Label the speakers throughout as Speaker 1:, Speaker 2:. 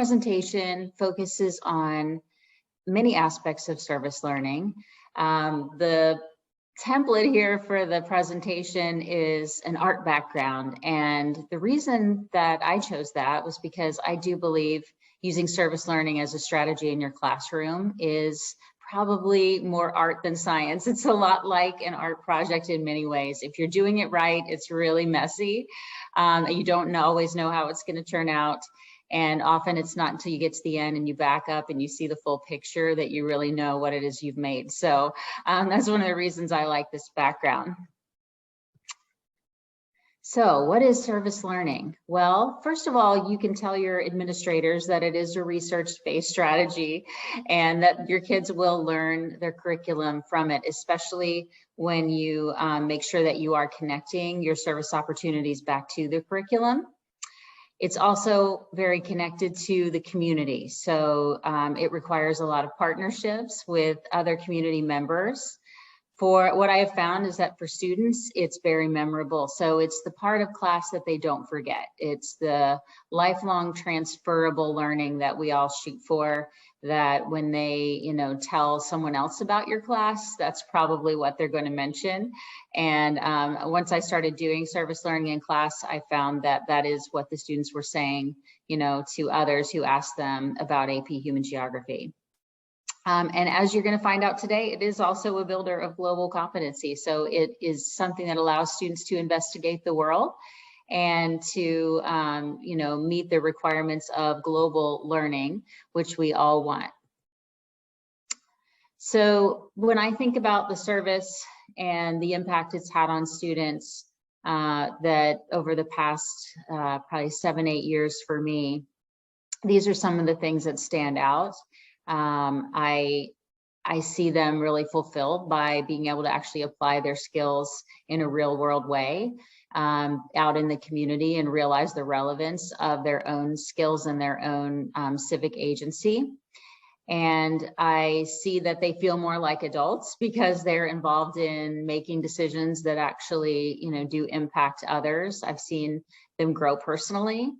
Speaker 1: Presentation focuses on many aspects of service learning. The template here for the presentation is an art background, and the reason that I chose that was because I do believe using service learning as a strategy in your classroom is probably more art than science. It's a lot like an art project in many ways. If you're doing it right, it's really messy. You don't always know how it's going to turn out. And often it's not until you get to the end and you back up and you see the full picture that you really know what it is you've made. So that's one of the reasons I like this background. So what is service learning? Well, first of all, you can tell your administrators that it is a research-based strategy and that your kids will learn their curriculum from it, especially when you make sure that you are connecting your service opportunities back to the curriculum. It's also very connected to the community. So it requires a lot of partnerships with other community members. For what I have found is that for students, it's very memorable. So it's the part of class that they don't forget. It's the lifelong transferable learning that we all shoot for, that when they, tell someone else about your class, that's probably what they're going to mention. And once I started doing service learning in class, I found that that is what the students were saying, to others who asked them about AP Human Geography. And as you're going to find out today, it is also a builder of global competency. So it is something that allows students to investigate the world and to, meet the requirements of global learning, which we all want. So when I think about the service and the impact it's had on students, that over the past probably 7-8 years for me, these are some of the things that stand out. I see them really fulfilled by being able to actually apply their skills in a real world way out in the community and realize the relevance of their own skills and their own civic agency. And I see that they feel more like adults because they're involved in making decisions that actually, do impact others. I've seen them grow personally,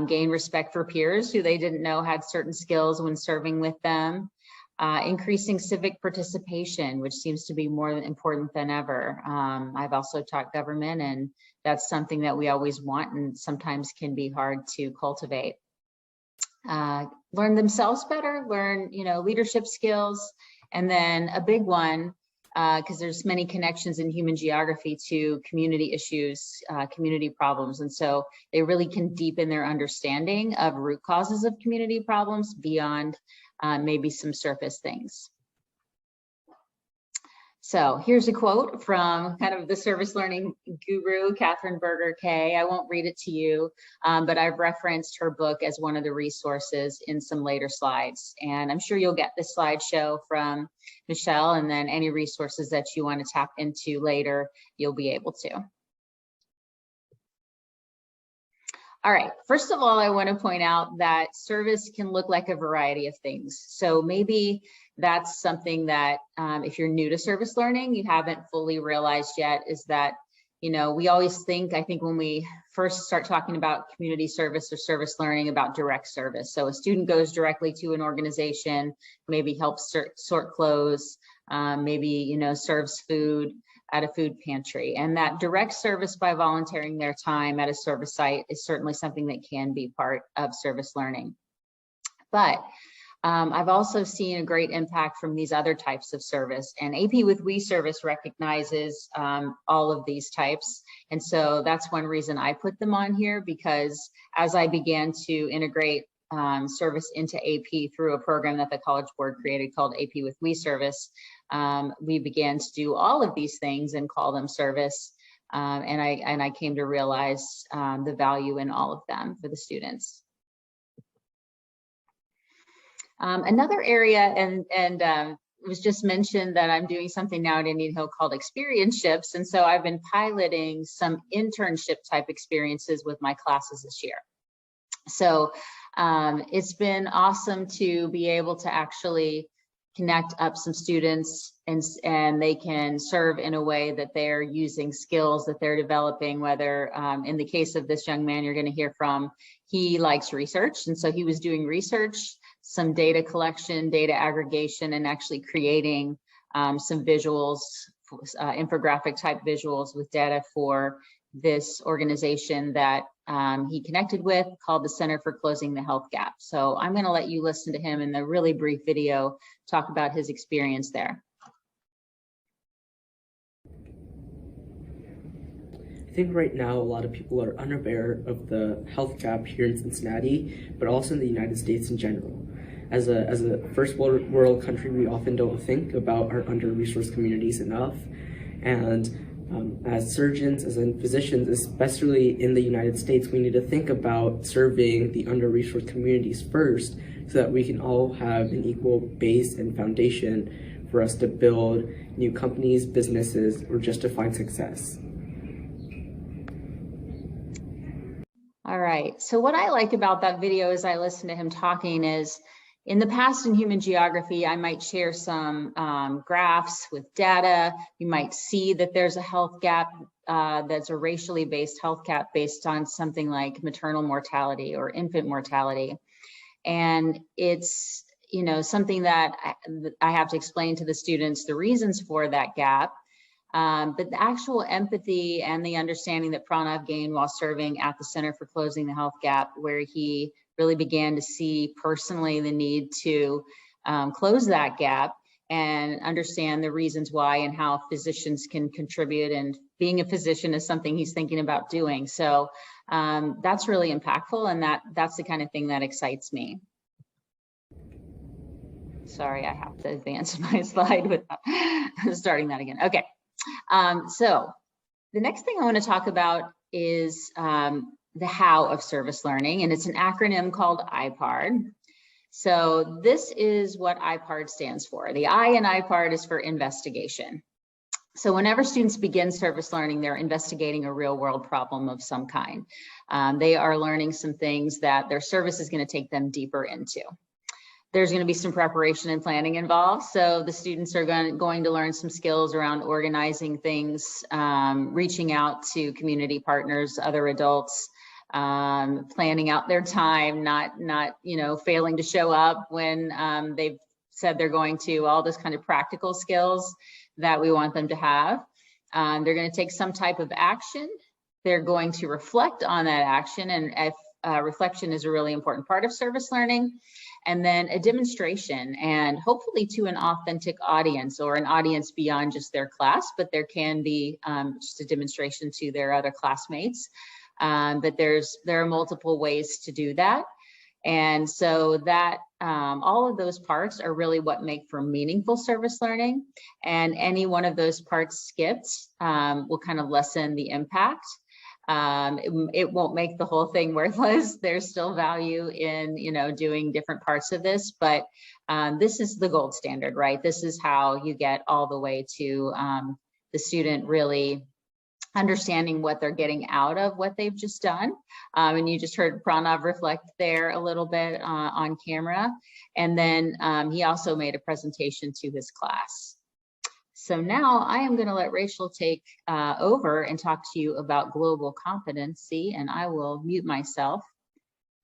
Speaker 1: gain respect for peers who they didn't know had certain skills when serving with them, increasing civic participation, which seems to be more important than ever. I've also taught government, and that's something that we always want and sometimes can be hard to cultivate. Learn themselves better, learn, leadership skills, and then a big one, because there's many connections in human geography to community issues, community problems. And so they really can deepen their understanding of root causes of community problems beyond maybe some surface things. So here's a quote from kind of the service learning guru, Catherine Berger Kay. I won't read it to you, but I've referenced her book as one of the resources in some later slides. And I'm sure you'll get this slideshow from Michelle, and then any resources that you want to tap into later, you'll be able to. All right, first of all, I want to point out that service can look like a variety of things. So maybe that's something that if you're new to service learning, you haven't fully realized yet, is that, we always think, I think when we first start talking about community service or service learning, about direct service. So a student goes directly to an organization, maybe helps sort clothes, maybe, serves food at a food pantry. And that direct service by volunteering their time at a service site is certainly something that can be part of service learning. But I've also seen a great impact from these other types of service, and AP with We service recognizes all of these types. And so that's one reason I put them on here, because as I began to integrate service into AP through a program that the College Board created called AP with We service, we began to do all of these things and call them service. And I came to realize the value in all of them for the students. Another area, and it was just mentioned that I'm doing something now at Indian Hill called experientships. And so I've been piloting some internship type experiences with my classes this year. So it's been awesome to be able to actually connect up some students and they can serve in a way that they're using skills that they're developing, whether in the case of this young man you're going to hear from, he likes research. And so he was doing research, some data collection, data aggregation, and actually creating some visuals, infographic type visuals with data for this organization that he connected with called the Center for Closing the Health Gap. So I'm going to let you listen to him in the really brief video talk about his experience there.
Speaker 2: I think right now a lot of people are unaware of the health gap here in Cincinnati, but also in the United States in general. As a first world country, we often don't think about our under-resourced communities enough. And as surgeons, as in physicians, especially in the United States, we need to think about serving the under-resourced communities first so that we can all have an equal base and foundation for us to build new companies, businesses, or just to find success.
Speaker 1: All right, so what I like about that video as I listen to him talking is, in the past in human geography, I might share some graphs with data. You might see that there's a health gap that's a racially based health gap based on something like maternal mortality or infant mortality. And it's, you know, something that I have to explain to the students the reasons for that gap. But the actual empathy and the understanding that Pranav gained while serving at the Center for Closing the Health Gap, where he really began to see personally the need to close that gap and understand the reasons why and how physicians can contribute, and being a physician is something he's thinking about doing. So that's really impactful, and that's the kind of thing that excites me. Sorry, I have to advance my slide without starting that again. Okay, so the next thing I want to talk about is the how of service learning, and it's an acronym called IPARD. So this is what IPARD stands for. The I in IPARD is for investigation. So whenever students begin service learning, they're investigating a real world problem of some kind. They are learning some things that their service is going to take them deeper into. There's going to be some preparation and planning involved. So the students are going to learn some skills around organizing things, reaching out to community partners, other adults, planning out their time, not failing to show up when they've said they're going to, all those kind of practical skills that we want them to have. They're going to take some type of action. They're going to reflect on that action, and if reflection is a really important part of service learning. And then a demonstration, and hopefully to an authentic audience, or an audience beyond just their class, but there can be just a demonstration to their other classmates. But there are multiple ways to do that. And so that all of those parts are really what make for meaningful service learning. And any one of those parts skipped will kind of lessen the impact. It won't make the whole thing worthless. There's still value in, doing different parts of this, but this is the gold standard, right? This is how you get all the way to the student really understanding what they're getting out of what they've just done. And you just heard Pranav reflect there a little bit on camera. And then he also made a presentation to his class. So now I am going to let Rachel take over and talk to you about global competency, and I will mute myself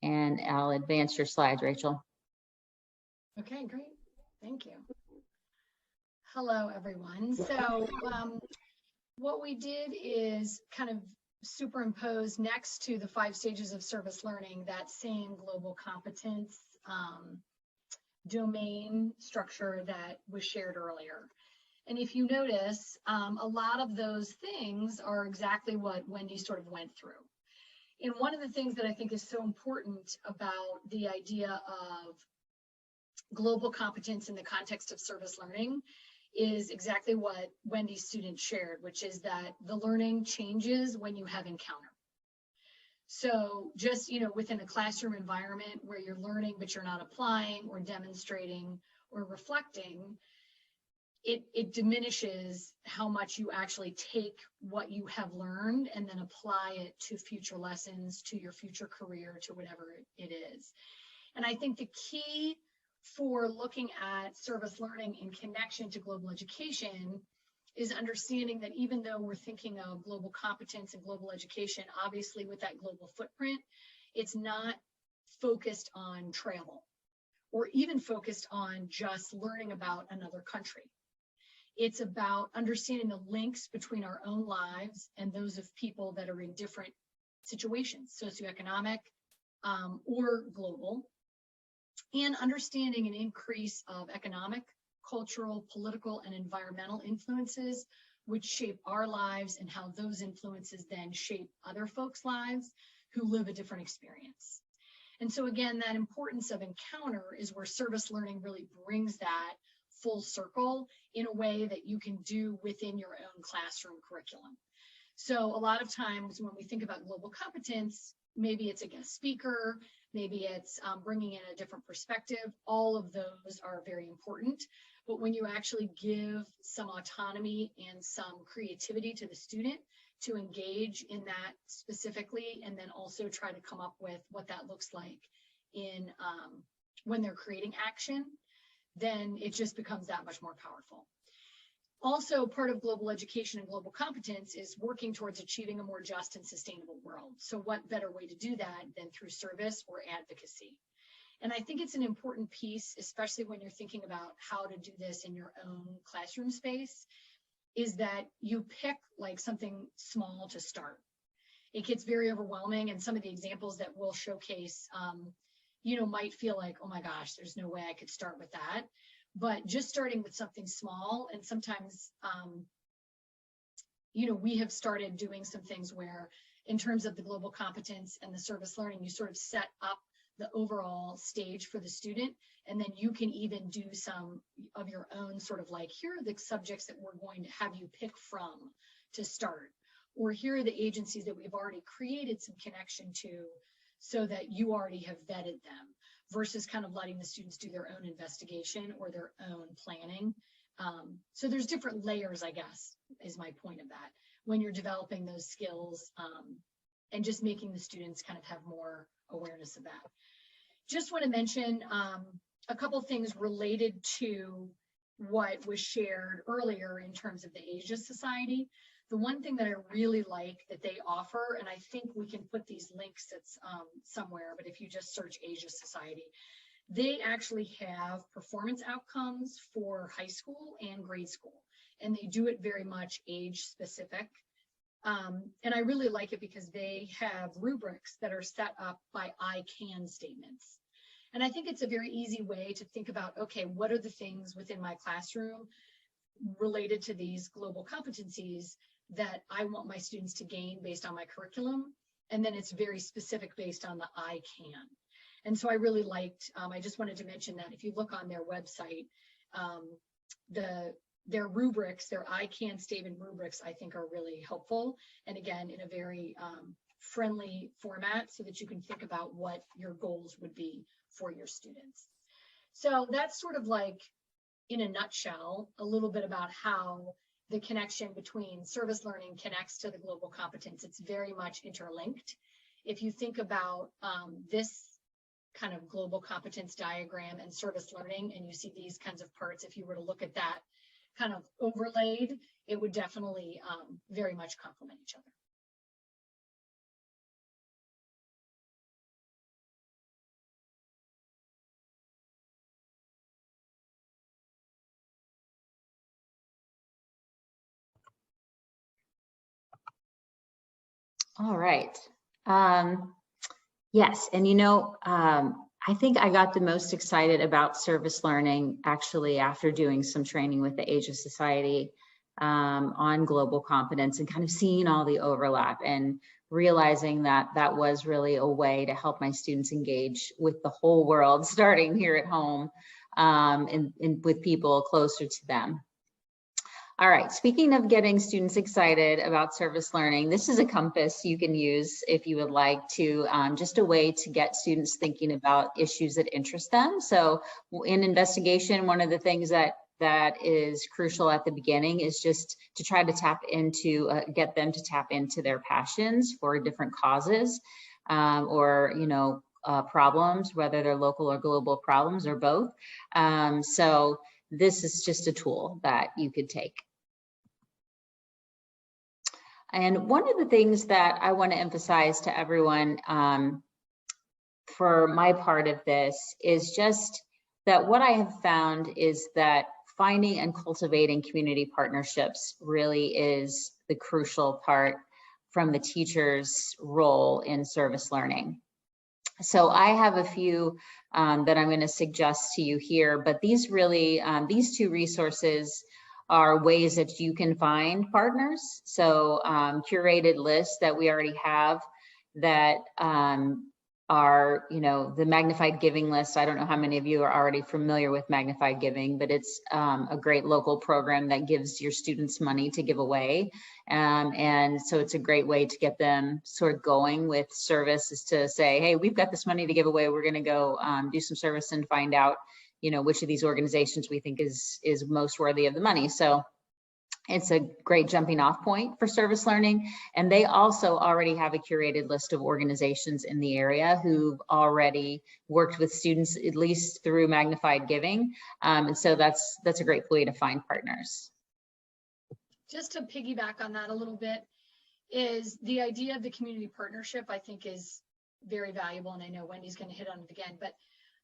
Speaker 1: and I'll advance your slides, Rachel.
Speaker 3: Okay, great. Thank you. Hello, everyone. So what we did is kind of superimpose next to the 5 stages of service learning that same global competence domain structure that was shared earlier. And if you notice, a lot of those things are exactly what Wendy sort of went through. And one of the things that I think is so important about the idea of global competence in the context of service learning is exactly what Wendy's student shared, which is that the learning changes when you have encounter. So just, within a classroom environment where you're learning, but you're not applying or demonstrating or reflecting, it diminishes how much you actually take what you have learned and then apply it to future lessons, to your future career, to whatever it is. And I think the key for looking at service learning in connection to global education is understanding that even though we're thinking of global competence and global education, obviously with that global footprint, it's not focused on travel or even focused on just learning about another country. It's about understanding the links between our own lives and those of people that are in different situations, socioeconomic or global, and understanding an increase of economic, cultural, political, and environmental influences which shape our lives and how those influences then shape other folks' lives who live a different experience. And so again, that importance of encounter is where service learning really brings that full circle in a way that you can do within your own classroom curriculum. So a lot of times when we think about global competence, maybe it's a guest speaker, maybe it's bringing in a different perspective. All of those are very important. But when you actually give some autonomy and some creativity to the student to engage in that specifically, and then also try to come up with what that looks like in when they're creating action, then it just becomes that much more powerful. Also, part of global education and global competence is working towards achieving a more just and sustainable world. So what better way to do that than through service or advocacy? And I think it's an important piece, especially when you're thinking about how to do this in your own classroom space, is that you pick like something small to start. It gets very overwhelming, and some of the examples that we'll showcase, you know, might feel like, oh my gosh, there's no way I could start with that. But just starting with something small, and sometimes, you know, we have started doing some things where in terms of the global competence and the service learning, you sort of set up the overall stage for the student, and then you can even do some of your own sort of like, here are the subjects that we're going to have you pick from to start, or here are the agencies that we've already created some connection to so that you already have vetted them, versus kind of letting the students do their own investigation or their own planning. So there's different layers, I guess, is my point of that, when you're developing those skills and just making the students kind of have more awareness of that. Just want to mention a couple things related to what was shared earlier in terms of the Asia Society. The one thing that I really like that they offer, and I think we can put these links that's somewhere, but if you just search Asia Society, they actually have performance outcomes for high school and grade school, and they do it very much age specific. And I really like it because they have rubrics that are set up by I can statements. And I think it's a very easy way to think about, okay, what are the things within my classroom related to these global competencies that I want my students to gain based on my curriculum? And then it's very specific based on the I can. And so I really liked, I just wanted to mention that if you look on their website, their rubrics, their I can statement rubrics, I think are really helpful. And again, in a very friendly format so that you can think about what your goals would be for your students. So that's sort of like, in a nutshell, a little bit about how the connection between service learning connects to the global competence. It's very much interlinked. If you think about this kind of global competence diagram and service learning, and you see these kinds of parts, if you were to look at that kind of overlaid, it would definitely very much complement each other.
Speaker 1: All right. Yes, and you know, I think I got the most excited about service learning actually after doing some training with the Asia Society on global competence, and kind of seeing all the overlap and realizing that that was really a way to help my students engage with the whole world, starting here at home and with people closer to them. All right, speaking of getting students excited about service learning, this is a compass you can use if you would like to, just a way to get students thinking about issues that interest them. So in investigation, one of the things that is crucial at the beginning is just to try to tap into, get them to tap into their passions for different causes or, you know, problems, whether they're local or global problems or both. So this is just a tool that you could take. And one of the things that I want to emphasize to everyone for my part of this is just that what I have found is that finding and cultivating community partnerships really is the crucial part from the teacher's role in service learning. So I have a few that I'm going to suggest to you here, but these really, these two resources are ways that you can find partners. So curated lists that we already have that are, you know, the magnified giving list. I don't know how many of you are already familiar with magnified giving, but it's a great local program that gives your students money to give away. And so it's a great way to get them sort of going with service, is to say, hey, we've got this money to give away. We're going to go do some service and find out, you know, which of these organizations we think is most worthy of the money. So it's a great jumping off point for service learning. And they also already have a curated list of organizations in the area who've already worked with students, at least through magnified giving. And so that's a great way to find partners.
Speaker 3: Just to piggyback on that a little bit, is the idea of the community partnership, I think, is very valuable. And I know Wendy's going to hit on it again, but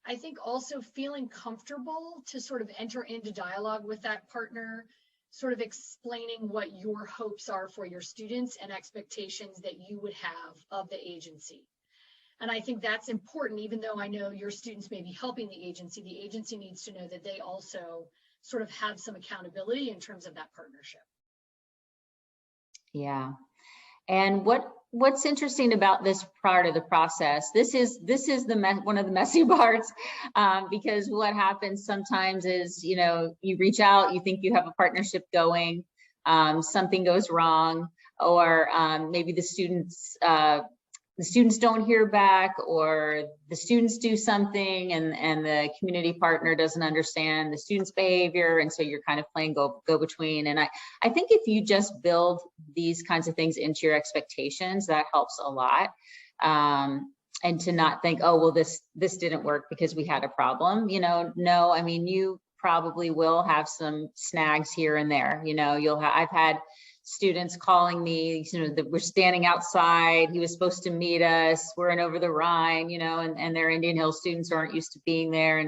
Speaker 3: I think also feeling comfortable to sort of enter into dialogue with that partner, sort of explaining what your hopes are for your students and expectations that you would have of the agency. And I think that's important, even though I know your students may be helping the agency needs to know that they also sort of have some accountability in terms of that partnership.
Speaker 1: Yeah. And what's interesting about this part of the process, this is one of the messy parts, because what happens sometimes is, you know, you reach out, you think you have a partnership going, something goes wrong, or maybe the students don't hear back, or the students do something and the community partner doesn't understand the student's behavior, and so you're kind of playing go between. And I think if you just build these kinds of things into your expectations, that helps a lot. And to not think, oh, well, this didn't work because we had a problem. You know, no, I mean, you probably will have some snags here and there. You know, I've had students calling me, you know, that we're standing outside, he was supposed to meet us, we're in over the Rhine, you know, and their Indian Hill students aren't used to being there.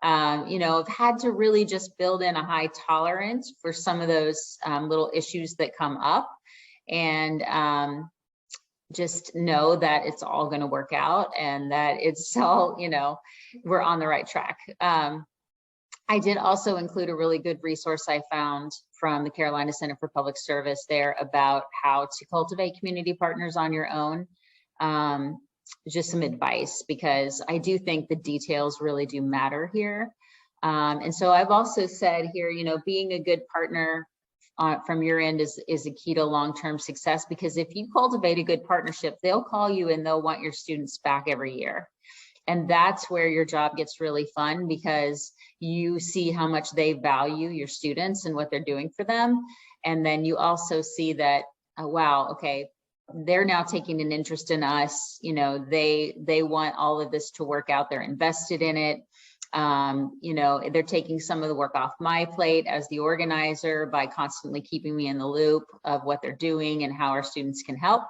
Speaker 1: And, you know, I've had to really just build in a high tolerance for some of those little issues that come up, and just know that it's all going to work out and that it's all, you know, we're on the right track. I did also include a really good resource I found from the Carolina Center for Public Service there about how to cultivate community partners on your own. Just some advice, because I do think the details really do matter here. And so I've also said here, you know, being a good partner from your end is a key to long-term success, because if you cultivate a good partnership, they'll call you and they'll want your students back every year. And that's where your job gets really fun, because you see how much they value your students and what they're doing for them. And then you also see that, oh, wow, okay, they're now taking an interest in us. You know, they want all of this to work out. They're invested in it. You know, they're taking some of the work off my plate as the organizer by constantly keeping me in the loop of what they're doing and how our students can help.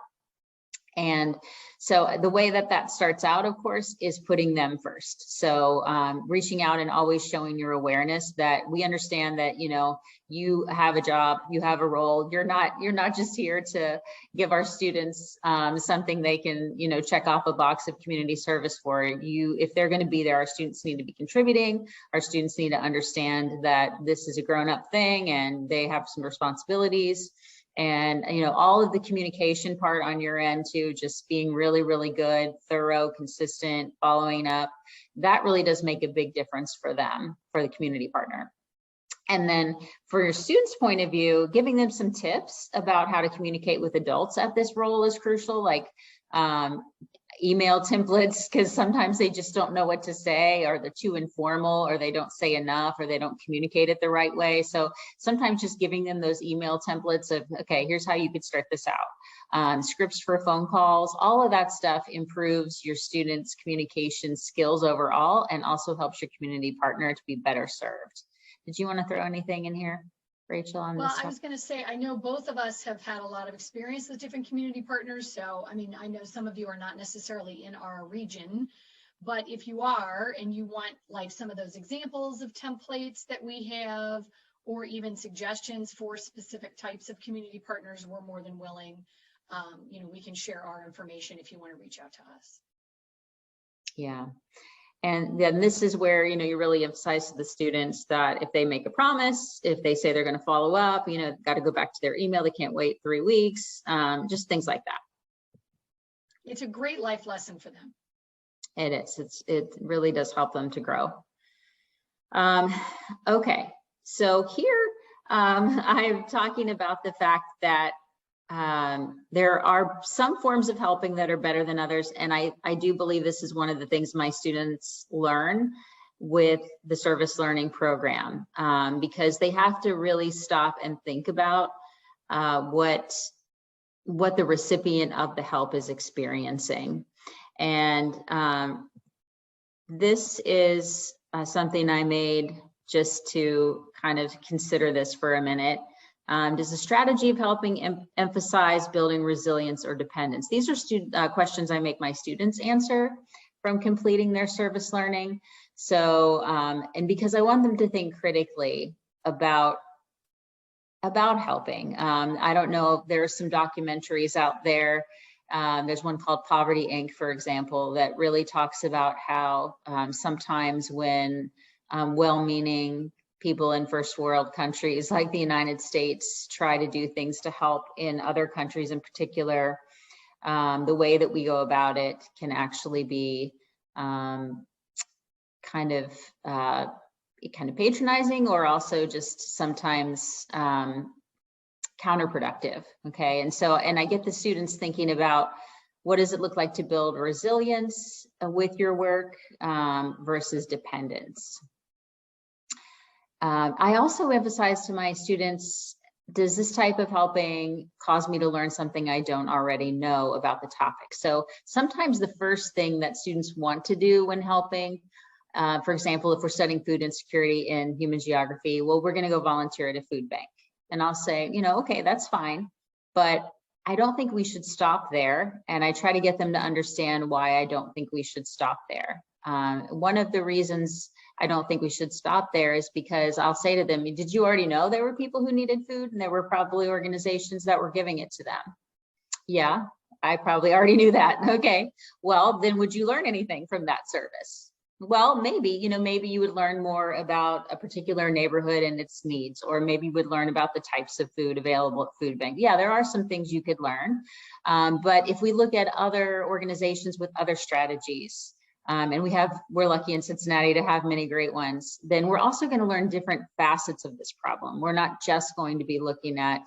Speaker 1: And so the way that starts out, of course, is putting them first. So reaching out and always showing your awareness that we understand that, you know, you have a job, you have a role. You're not just here to give our students something they can, you know, check off a box of community service for. You, if they're going to be there, our students need to be contributing. Our students need to understand that this is a grown-up thing and they have some responsibilities. And, you know, all of the communication part on your end too, just being really, really good, thorough, consistent, following up, that really does make a big difference for them, for the community partner. And then for your students' point of view, giving them some tips about how to communicate with adults at this role is crucial, like email templates, because sometimes they just don't know what to say, or they're too informal, or they don't say enough, or they don't communicate it the right way. So sometimes just giving them those email templates of, okay, here's how you could start this out. scripts for phone calls. All of that stuff improves your students' communication skills overall and also helps your community partner to be better served. Did you want to throw anything in here, Rachel, on this?
Speaker 3: Well, I was going to say, I know both of us have had a lot of experience with different community partners. So, I mean, I know some of you are not necessarily in our region, but if you are and you want like some of those examples of templates that we have, or even suggestions for specific types of community partners, we're more than willing. We can share our information if you want to reach out to us.
Speaker 1: Yeah. And then this is where, you really emphasize to the students that if they make a promise, if they say they're going to follow up, got to go back to their email. They can't wait 3 weeks, just things like that.
Speaker 3: It's a great life lesson for them.
Speaker 1: It is. It really does help them to grow. Okay. So here I'm talking about the fact that there are some forms of helping that are better than others. And I do believe this is one of the things my students learn with the service learning program, because they have to really stop and think about what the recipient of the help is experiencing. And this is something I made just to kind of consider this for a minute. Does the strategy of helping emphasize building resilience or dependence? These are questions I make my students answer from completing their service learning. So, and because I want them to think critically about helping. I don't know, there are some documentaries out there. There's one called Poverty Inc., for example, that really talks about how sometimes when well-meaning people in first world countries like the United States try to do things to help in other countries in particular, the way that we go about it can actually be kind of patronizing, or also just sometimes counterproductive. Okay, and I get the students thinking about what does it look like to build resilience with your work versus dependence. I also emphasize to my students, does this type of helping cause me to learn something I don't already know about the topic? So sometimes the first thing that students want to do when helping, for example, if we're studying food insecurity in human geography, well, we're going to go volunteer at a food bank. And I'll say, okay, that's fine, but I don't think we should stop there. And I try to get them to understand why I don't think we should stop there. One of the reasons I don't think we should stop there is because I'll say to them, did you already know there were people who needed food and there were probably organizations that were giving it to them? Yeah, I probably already knew that. Okay, well, then would you learn anything from that service? Well, maybe, maybe you would learn more about a particular neighborhood and its needs, or maybe you would learn about the types of food available at food bank. Yeah, there are some things you could learn. But if we look at other organizations with other strategies, and we're lucky in Cincinnati to have many great ones, then we're also going to learn different facets of this problem. We're not just going to be looking at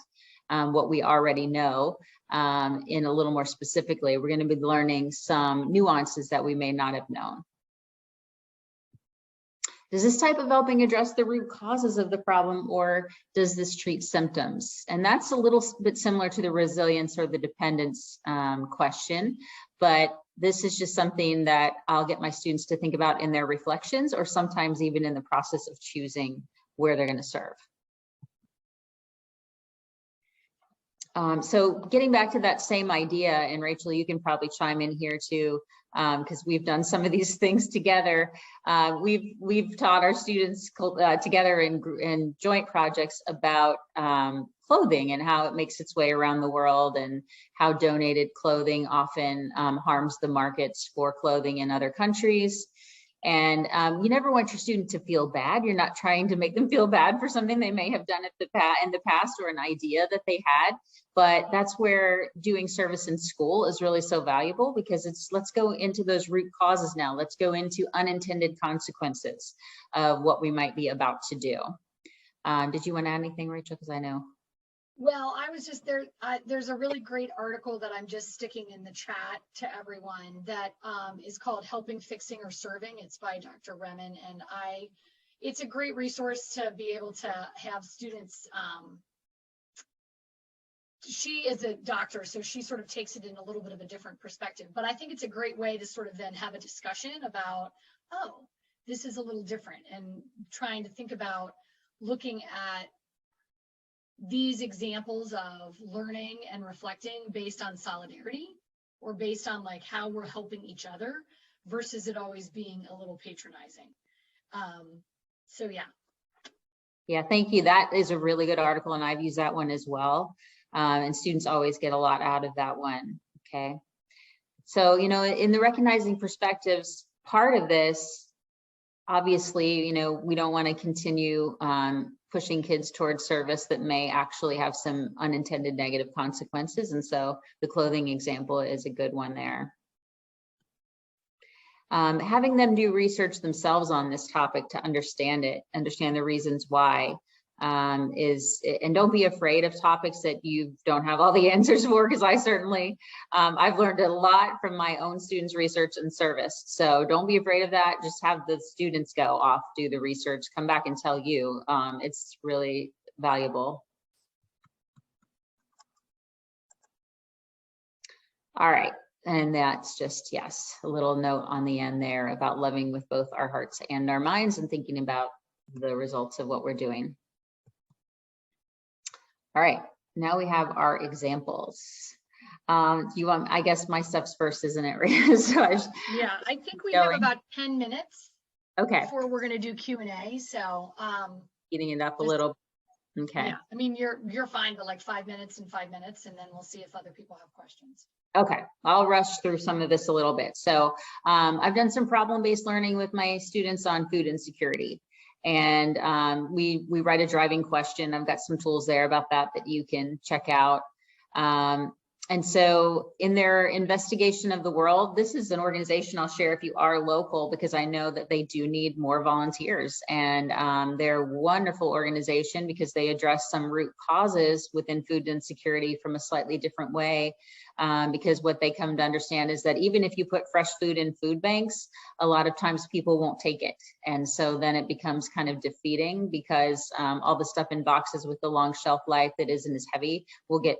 Speaker 1: what we already know in a little more specifically. We're going to be learning some nuances that we may not have known. Does this type of helping address the root causes of the problem, or does this treat symptoms? And that's a little bit similar to the resilience or the dependence question, but this is just something that I'll get my students to think about in their reflections, or sometimes even in the process of choosing where they're going to serve. So getting back to that same idea, and Rachel, you can probably chime in here too, because we've done some of these things together. We've taught our students together in joint projects about clothing and how it makes its way around the world, and how donated clothing often harms the markets for clothing in other countries. And you never want your student to feel bad. You're not trying to make them feel bad for something they may have done in the past, or an idea that they had. But that's where doing service in school is really so valuable, because let's go into those root causes now. Let's go into unintended consequences of what we might be about to do. Did you want to add anything, Rachel? Because I know.
Speaker 3: Well, I was just there. There's a really great article that I'm just sticking in the chat to everyone that is called Helping, Fixing, or Serving. It's by Dr. Remen. And it's a great resource to be able to have students she is a doctor, so she sort of takes it in a little bit of a different perspective. But I think it's a great way to sort of then have a discussion about, oh, this is a little different, and trying to think about looking at these examples of learning and reflecting based on solidarity, or based on like how we're helping each other, versus it always being a little patronizing. So yeah.
Speaker 1: Yeah, thank you. That is a really good article, and I've used that one as well. And students always get a lot out of that one. Okay. So, you know, in the recognizing perspectives part of this, obviously, you know, we don't want to continue pushing kids towards service that may actually have some unintended negative consequences. And so the clothing example is a good one there. Having them do research themselves on this topic to understand it, understand the reasons why, and don't be afraid of topics that you don't have all the answers for, because I certainly, I've learned a lot from my own students' research and service. So don't be afraid of that. Just have the students go off, do the research, come back and tell you. It's really valuable. All right. And that's just, yes, a little note on the end there about loving with both our hearts and our minds and thinking about the results of what we're doing. All right, now we have our examples. You want, I guess my stuff's first, isn't it? So
Speaker 3: yeah, I think we have about 10 minutes.
Speaker 1: Okay.
Speaker 3: Before we're going to do Q&A. So
Speaker 1: eating it up a little. Okay.
Speaker 3: Yeah, I mean, you're fine, but like 5 minutes and 5 minutes, and then we'll see if other people have questions.
Speaker 1: Okay, I'll rush through some of this a little bit. So I've done some problem-based learning with my students on food insecurity. And we write a driving question. I've got some tools there about that you can check out. And so in their investigation of the world, this is an organization I'll share if you are local, because I know that they do need more volunteers. And they're a wonderful organization because they address some root causes within food insecurity from a slightly different way. Because what they come to understand is that even if you put fresh food in food banks, a lot of times people won't take it. And so then it becomes kind of defeating, because all the stuff in boxes with the long shelf life that isn't as heavy will get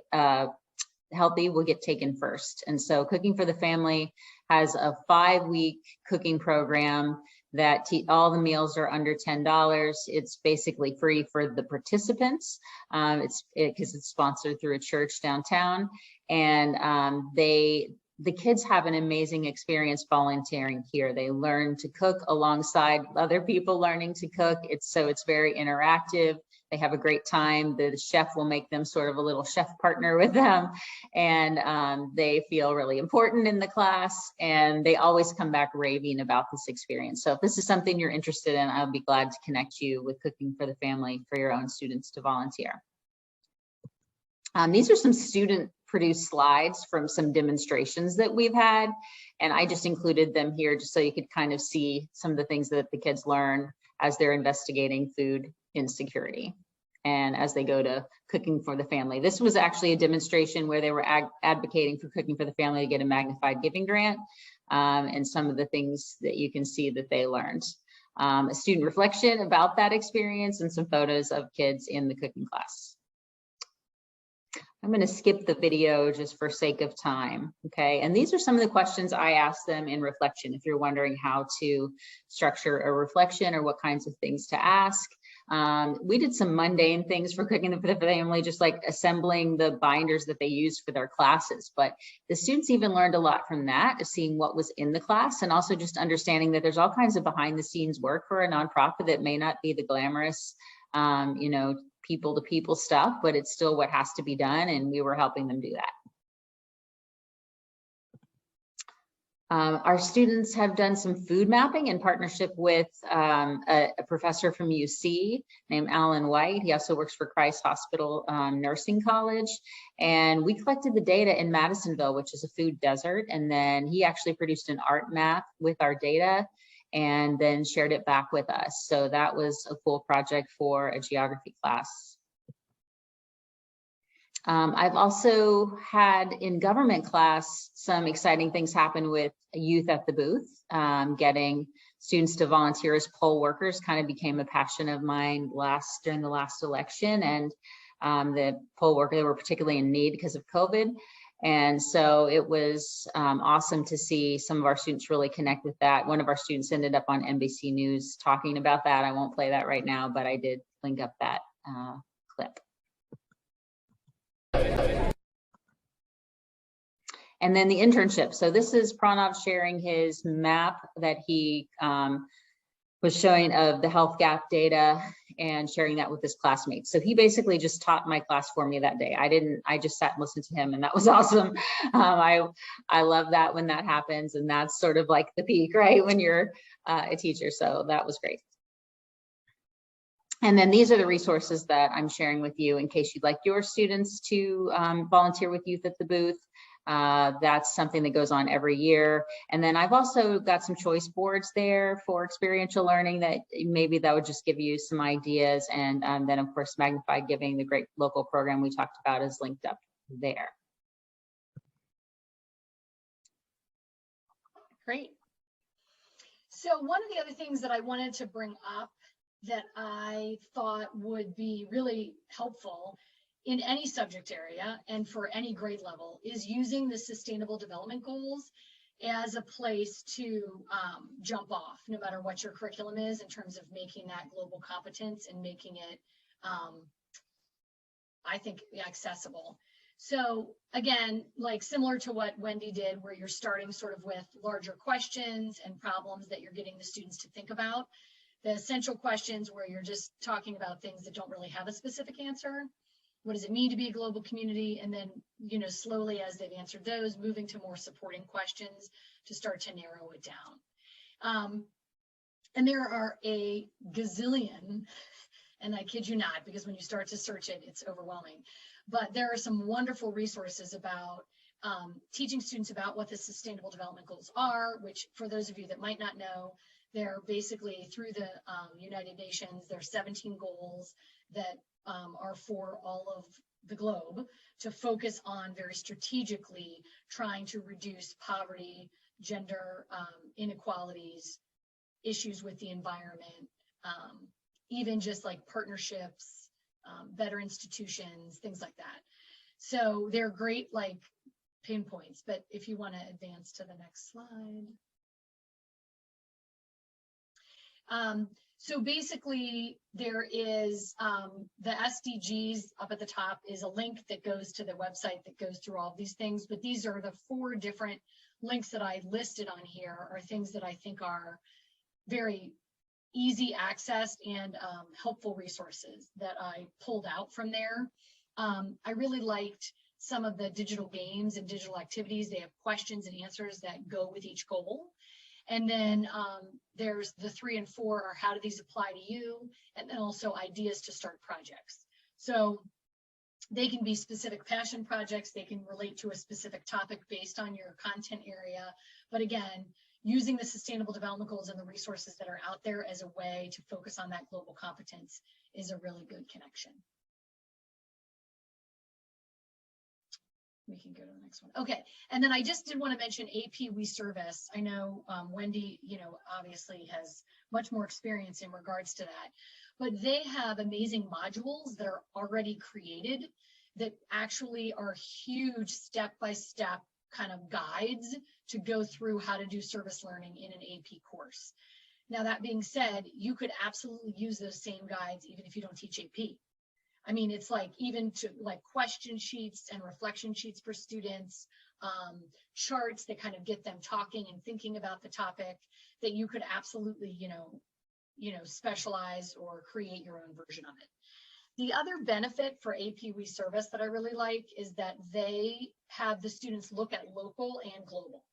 Speaker 1: healthy will get taken first. And so Cooking for the Family has a 5-week cooking program that all the meals are under $10. It's basically free for the participants. Because it's sponsored through a church downtown. And the kids have an amazing experience volunteering here. They learn to cook alongside other people learning to cook. It's very interactive. They have a great time. The chef will make them sort of a little chef partner with them. And they feel really important in the class. And they always come back raving about this experience. So if this is something you're interested in, I'll be glad to connect you with Cooking for the Family for your own students to volunteer. These are some student-produced slides from some demonstrations that we've had. And I just included them here just so you could kind of see some of the things that the kids learn as they're investigating food insecurity and as they go to Cooking for the Family. This was actually a demonstration where they were advocating for Cooking for the Family to get a magnified giving grant, and some of the things that you can see that they learned. A student reflection about that experience and some photos of kids in the cooking class. I'm going to skip the video just for sake of time, okay? And these are some of the questions I asked them in reflection, if you're wondering how to structure a reflection or what kinds of things to ask. We did some mundane things for Cooking for the Family, just like assembling the binders that they used for their classes. But the students even learned a lot from that, of seeing what was in the class, and also just understanding that there's all kinds of behind the scenes work for a nonprofit that may not be the glamorous, you know, people to people stuff, but it's still what has to be done, and we were helping them do that. Our students have done some food mapping in partnership with a professor from UC named Alan White. He also works for Christ Hospital Nursing College. And we collected the data in Madisonville, which is a food desert. And then he actually produced an art map with our data and then shared it back with us. So that was a cool project for a geography class. I've also had in government class some exciting things happen with youth at the booth. Getting students to volunteer as poll workers kind of became a passion of mine during the last election. And the poll worker. They were particularly in need because of COVID. And so it was awesome to see some of our students really connect with that. One of our students ended up on NBC News talking about that. I won't play that right now, but I did link up that clip. And then the internship. So this is Pranav sharing his map that he was showing of the health gap data and sharing that with his classmates. So he basically just taught my class for me that day. I just sat and listened to him, and that was awesome. I love that when that happens, and that's sort of like the peak, right? When you're a teacher. So that was great. And then these are the resources that I'm sharing with you in case you'd like your students to volunteer with youth at the booth. That's something that goes on every year. And then I've also got some choice boards there for experiential learning that maybe that would just give you some ideas. And then of course, Magnified Giving, the great local program we talked about, is linked up there.
Speaker 3: Great. So one of the other things that I wanted to bring up that I thought would be really helpful in any subject area and for any grade level is using the Sustainable Development Goals as a place to jump off, no matter what your curriculum is, in terms of making that global competence and making it, I think, accessible. So again, like similar to what Wendy did, where you're starting sort of with larger questions and problems that you're getting the students to think about, the essential questions where you're just talking about things that don't really have a specific answer. What does it mean to be a global community? And then, you know, slowly as they've answered those, moving to more supporting questions to start to narrow it down. And there are a gazillion, and I kid you not, because when you start to search it, it's overwhelming. But there are some wonderful resources about teaching students about what the Sustainable Development Goals are, which for those of you that might not know, they're basically through the United Nations. There are 17 goals that are for all of the globe to focus on very strategically trying to reduce poverty, gender inequalities, issues with the environment, even just like partnerships, better institutions, things like that. So they're great like pinpoints, but if you want to advance to the next slide. So basically there is the SDGs up at the top is a link that goes to the website that goes through all of these things, but these are the 4 different links that I listed on here are things that I think are very easy accessed and helpful resources that I pulled out from there. I really liked some of the digital games and digital activities. They have questions and answers that go with each goal. And then there's the 3 and 4 are how do these apply to you? And then also ideas to start projects. So they can be specific passion projects. They can relate to a specific topic based on your content area. But again, using the Sustainable Development Goals and the resources that are out there as a way to focus on that global competence is a really good connection. We can go to the next one. Okay, and then I just did want to mention AP We Service. I know Wendy, you know, obviously has much more experience in regards to that, but they have amazing modules that are already created that actually are huge step-by-step kind of guides to go through how to do service learning in an AP course. Now, that being said, you could absolutely use those same guides even if you don't teach AP. I mean, it's like even to like question sheets and reflection sheets for students, charts that kind of get them talking and thinking about the topic that you could absolutely, you know, specialize or create your own version of it. The other benefit for AP We Service that I really like is that they have the students look at local and global.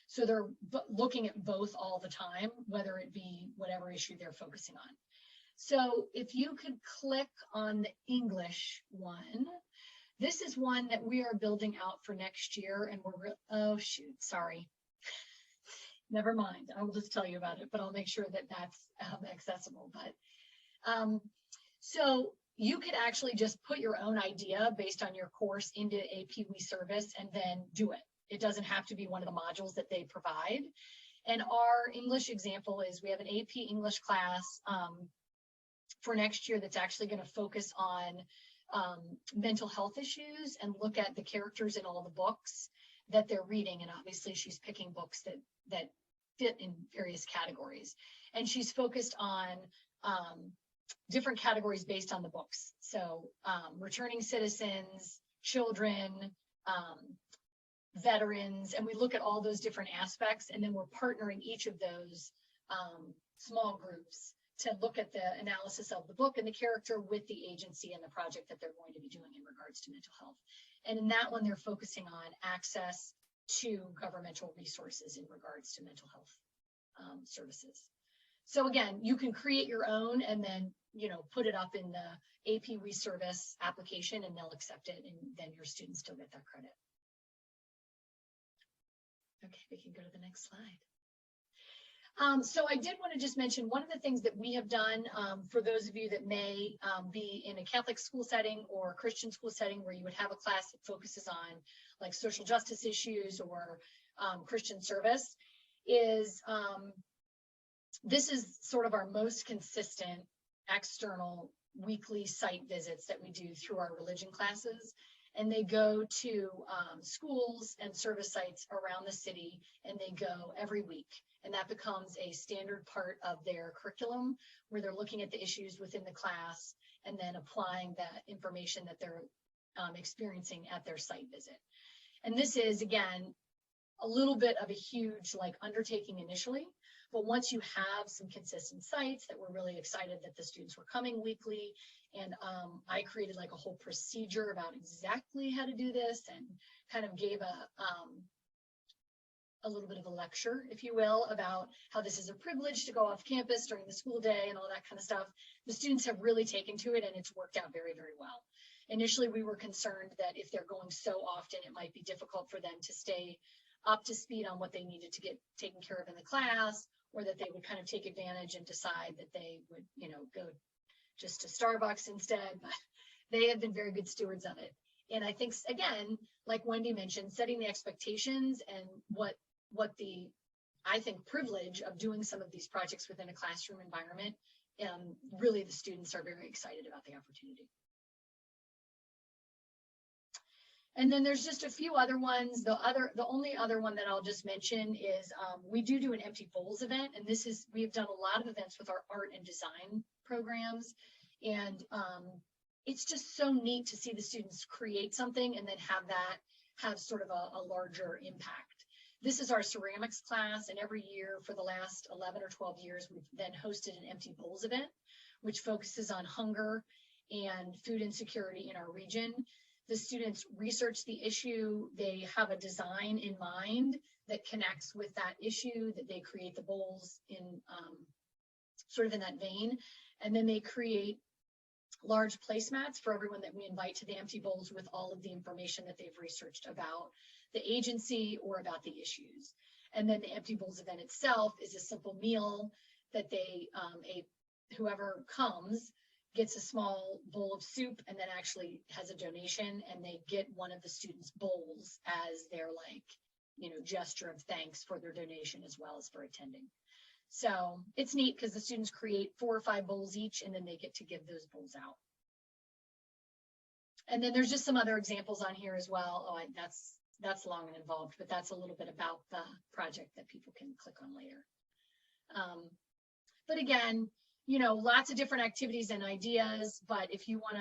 Speaker 3: So they're looking at both all the time, whether it be whatever issue they're focusing on. So if you could click on the English one, this is one that we are building out for next year, and we're, oh shoot, sorry. Never mind, I will just tell you about it, but I'll make sure that that's accessible. But so you could actually just put your own idea based on your course into AP We Service and then do it. It doesn't have to be one of the modules that they provide. And our English example is we have an AP English class for next year that's actually going to focus on mental health issues and look at the characters in all the books that they're reading. And obviously she's picking books that fit in various categories. And she's focused on different categories based on the books. So returning citizens, children, veterans, and we look at all those different aspects, and then we're partnering each of those small groups to look at the analysis of the book and the character with the agency and the project that they're going to be doing in regards to mental health. And in that one, they're focusing on access to governmental resources in regards to mental health services. So again, you can create your own and then, you know, put it up in the AP WeService application and they'll accept it, and then your students still get that credit. Okay, we can go to the next slide. So I did want to just mention one of the things that we have done for those of you that may be in a Catholic school setting or a Christian school setting where you would have a class that focuses on like social justice issues or Christian service is this is sort of our most consistent external weekly site visits that we do through our religion classes. And they go to schools and service sites around the city, and they go every week. And that becomes a standard part of their curriculum where they're looking at the issues within the class and then applying that information that they're experiencing at their site visit. And this is, again, a little bit of a huge like undertaking initially, but once you have some consistent sites that we're really excited that the students were coming weekly, and I created like a whole procedure about exactly how to do this and kind of gave a little bit of a lecture, if you will, about how this is a privilege to go off campus during the school day and all that kind of stuff. The students have really taken to it and it's worked out very, very well. Initially, we were concerned that if they're going so often, it might be difficult for them to stay up to speed on what they needed to get taken care of in the class, or that they would kind of take advantage and decide that they would, you know, go just to Starbucks instead. But they have been very good stewards of it. And I think, again, like Wendy mentioned, setting the expectations and what the, I think, privilege of doing some of these projects within a classroom environment, really the students are very excited about the opportunity. And then there's just a few other ones. The only other one that I'll just mention is we do an Empty Bowls event, and this is, we've done a lot of events with our art and design programs, and it's just so neat to see the students create something and then have sort of a larger impact. This is our ceramics class, and every year for the last 11 or 12 years, we've then hosted an Empty Bowls event, which focuses on hunger and food insecurity in our region. The students research the issue, they have a design in mind that connects with that issue, that they create the bowls in sort of in that vein, and then they create large placemats for everyone that we invite to the Empty Bowls with all of the information that they've researched about the agency or about the issues. And then the Empty Bowls event itself is a simple meal that they, whoever comes gets a small bowl of soup and then actually has a donation, and they get one of the students' bowls as their, like, you know, gesture of thanks for their donation as well as for attending. So it's neat because the students create 4 or 5 bowls each, and then they get to give those bowls out. And then there's just some other examples on here as well. Oh, that's long and involved, but that's a little bit about the project that people can click on later. But again, you know, lots of different activities and ideas, but if you want to